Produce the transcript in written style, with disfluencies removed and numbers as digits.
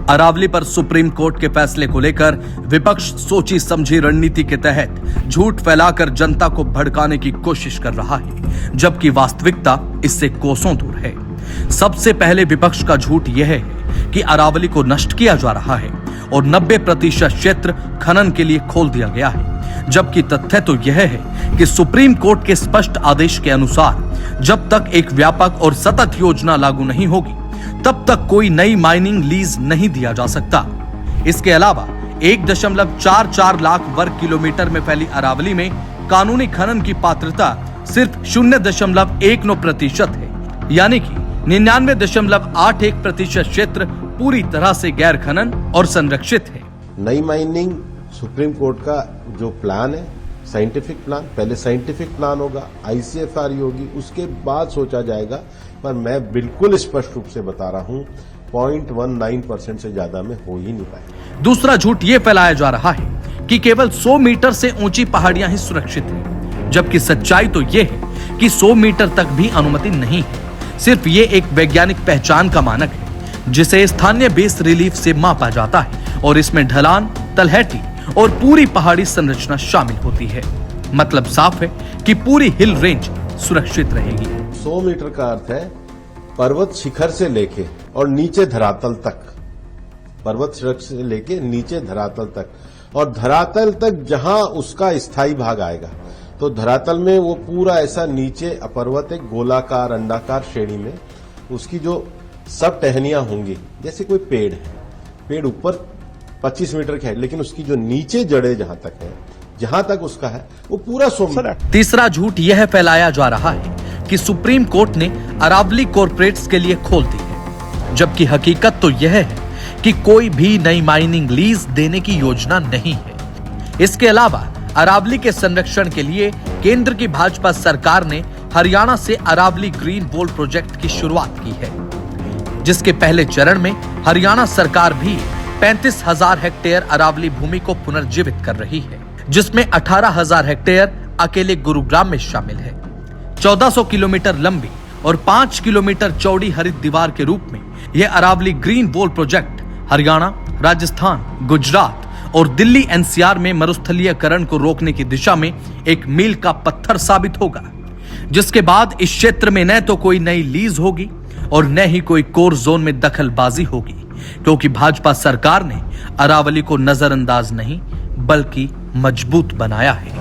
अरावली पर supreme court के फैसले को लेकर विपक्ष सोची समझी रणनीति के तहत झूठ फैलाकर जनता को भड़काने की कोशिश कर रहा है, जबकि वास्तविकता इससे कोसों दूर है। सबसे पहले विपक्ष का झूठ यह है कि अरावली को नष्ट किया जा रहा है और 90% क्षेत्र खनन के लिए खोल दिया गया है, जबकि तथ्य तो यह है कि सुप्रीम कोर्ट के स्पष्ट आदेश के अनुसार जब तक एक व्यापक और सतत योजना लागू नहीं होगी तब तक कोई नई माइनिंग लीज नहीं दिया जा सकता। इसके अलावा 1.44 लाख वर्ग किलोमीटर में फैली अरावली में कानूनी खनन की पात्रता सिर्फ 0.19% है, यानी कि 99.81% क्षेत्र पूरी तरह से गैर खनन और संरक्षित है। नई माइनिंग सुप्रीम कोर्ट का जो प्लान है, साइंटिफिक प्लान, पहले साइंटिफिक प्लान होगा, ICFR होगी, उसके बाद सोचा जाएगा। पर मैं बिल्कुल स्पष्ट रूप से बता रहा हूं 0.19% से ज्यादा में हो ही नहीं पाएगा। दूसरा झूठ ये फैलाया जा रहा है कि केवल 100 मीटर से ऊंची पहाड़ियां ही सुरक्षित हैं, जबकि सच्चाई तो ये है कि 100 मीटर तक भी अनुमति नहीं है। सिर्फ ये एक वैज्ञानिक पहचान का मानक है जिसे स्थानीय बेस रिलीफ से मापा जाता है और इसमें ढलान, तलहटी और पूरी पहाड़ी संरचना शामिल होती है। मतलब साफ है कि पूरी हिल रेंज सुरक्षित रहेगी। 100 मीटर का अर्थ है पर्वत शिखर से लेके और नीचे धरातल तक, पर्वत शिखर से लेके नीचे धरातल तक, और धरातल तक जहां उसका स्थायी भाग आएगा, तो धरातल में वो पूरा ऐसा नीचे पर्वत एक गोलाकार अंडाकार श्रेणी में उसकी जो सब टहनियां होंगी, जैसे कोई पेड़ है, पेड़ ऊपर 25 मीटर का है, लेकिन उसकी जो नीचे जड़ें जहां तक है, जहां तक उसका है, वो पूरा 100 मीटर। तीसरा झूठ यह फैलाया जा रहा है कि सुप्रीम कोर्ट ने अरावली कॉर्पोरेट्स के लिए खोल दी है, जबकि हकीकत तो यह है कि कोई भी नई माइनिंग लीज देने की योजना नहीं है। इसके अलावा अरावली के संरक्षण के लिए केंद्र की भाजपा सरकार ने हरियाणा से अरावली ग्रीन वॉल प्रोजेक्ट की शुरुआत की है, जिसके पहले चरण में हरियाणा सरकार भी 35,000 हेक्टेयर अरावली भूमि को पुनर्जीवित कर रही है, जिसमें 18,000 हेक्टेयर अकेले गुरुग्राम में शामिल है। 1400 किलोमीटर लंबी और 5 किलोमीटर चौड़ी हरित दीवार के रूप में यह Aravalli green wall project Haryana, Rajasthan, Gujarat और दिल्ली NCR में मरुस्थलीयकरण को रोकने की दिशा में एक मील का पत्थर साबित होगा, जिसके बाद इस क्षेत्र में न तो कोई नई लीज होगी और न ही कोई कोर जोन में दखलबाजी होगी, क्योंकि भाजपा सरकार ने अरावली को नजरअंदाज नहीं बल्कि मजबूत बनाया है।